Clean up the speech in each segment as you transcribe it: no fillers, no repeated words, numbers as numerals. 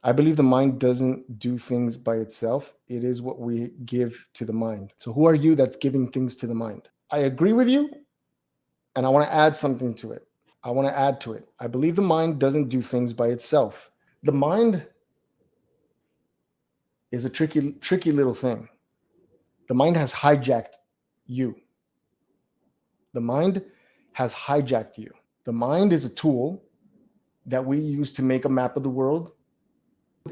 I believe the mind doesn't do things by itself. It is what we give to the mind. So who are you that's giving things to the mind? I agree with you, and I want to add something to it. I want to add to it. I believe the mind doesn't do things by itself. The mind is a tricky little thing. The mind has hijacked you. The mind has hijacked you. The mind is a tool that we use to make a map of the world.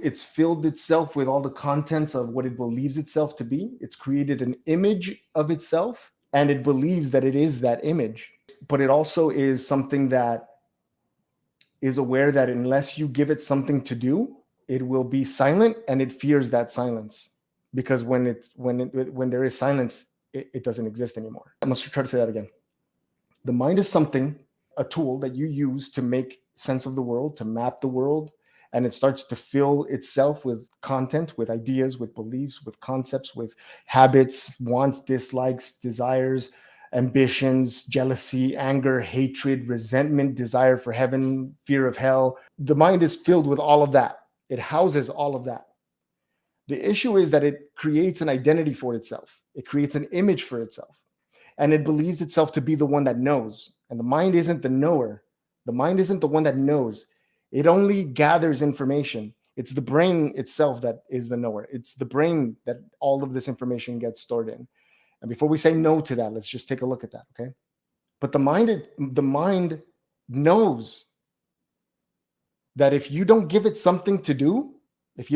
It's filled itself with all the contents of what it believes itself to be. It's created an image of itself, and it believes that it is that image. But it also is something that is aware that unless you give it something to do, it will be silent, and it fears that silence. Because when there is silence, it doesn't exist anymore. I must try to say that again. The mind is something, a tool that you use to make sense of the world, to map the world, and it starts to fill itself with content, with ideas, with beliefs, with concepts, with habits, wants, dislikes, desires, ambitions, jealousy, anger, hatred, resentment, desire for heaven, fear of hell. The mind is filled with all of that. It houses all of that. The issue is that it creates an identity for itself. It creates an image for itself. And it believes itself to be the one that knows. And the mind isn't the knower. The mind isn't the one that knows. It only gathers information. It's the brain itself that is the knower. It's the brain that all of this information gets stored in. And before we say no to that, let's just take a look at that, okay? But the mind knows that if you don't give it something to do, if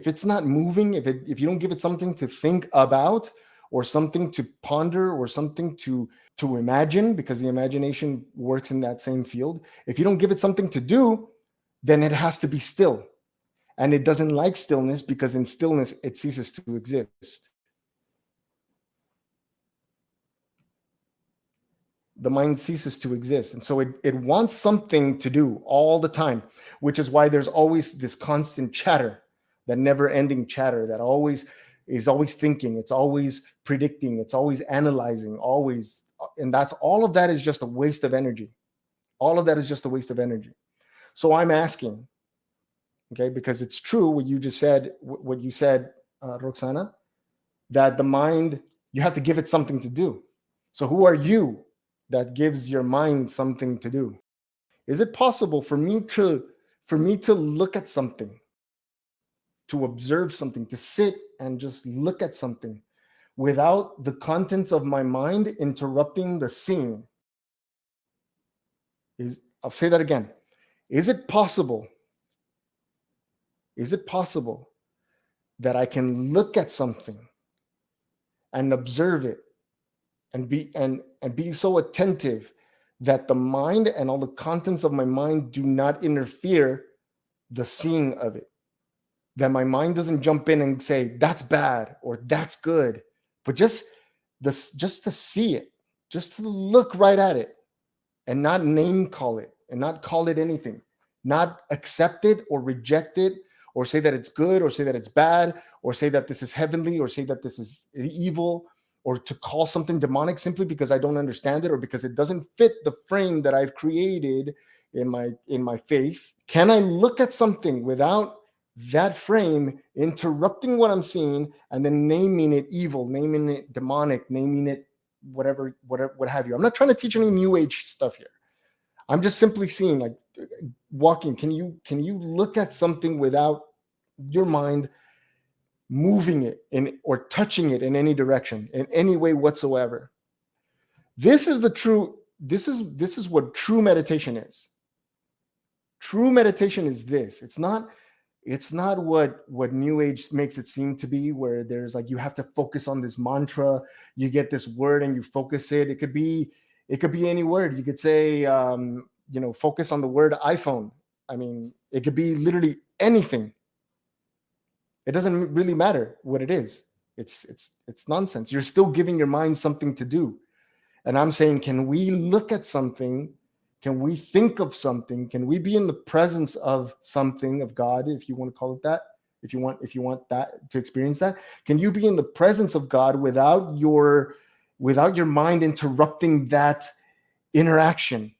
it's not moving, if you don't give it something to think about, or something to ponder, or something to imagine, because the imagination works in that same field. If you don't give it something to do, then it has to be still. And it doesn't like stillness, because in stillness, it ceases to exist. The mind ceases to exist. And so it wants something to do all the time, which is why there's always this constant chatter, that never-ending chatter that is always thinking, it's always predicting, it's always analyzing, always. And that's all of that is just a waste of energy. All of that is just a waste of energy. So I'm asking, okay, because it's true what you just said, what you said, Roxana, that the mind, you have to give it something to do. So who are you that gives your mind something to do? Is it possible for me to look at something, to observe something, to sit and just look at something without the contents of my mind interrupting the scene? I'll say that again. Is it possible that I can look at something and observe it and be so attentive that the mind and all the contents of my mind do not interfere the seeing of it? That my mind doesn't jump in and say, that's bad or that's good, but just to see it, just to look right at it and not name call it and not call it anything, not accept it or reject it or say that it's good or say that it's bad or say that this is heavenly or say that this is evil or to call something demonic simply because I don't understand it or because it doesn't fit the frame that I've created in my faith. Can I look at something without that frame interrupting what I'm seeing and then naming it evil, naming it demonic, naming it whatever, what have you? I'm not trying to teach any new age stuff here. I'm just simply seeing, like, walking. Can you look at something without your mind moving it or touching it in any direction, in any way whatsoever? This is what true meditation is. True meditation is this. It's not what New Age makes it seem to be, where there's like, you have to focus on this mantra, you get this word and you focus it. It could be any word. You could say, focus on the word iPhone. I mean, it could be literally anything. It doesn't really matter what it is. It's nonsense. You're still giving your mind something to do. And I'm saying, can we look at something? Can we think of something? Can we be in the presence of something, of God, if you want to call it that? If you want that to experience that, can you be in the presence of God without your mind interrupting that interaction?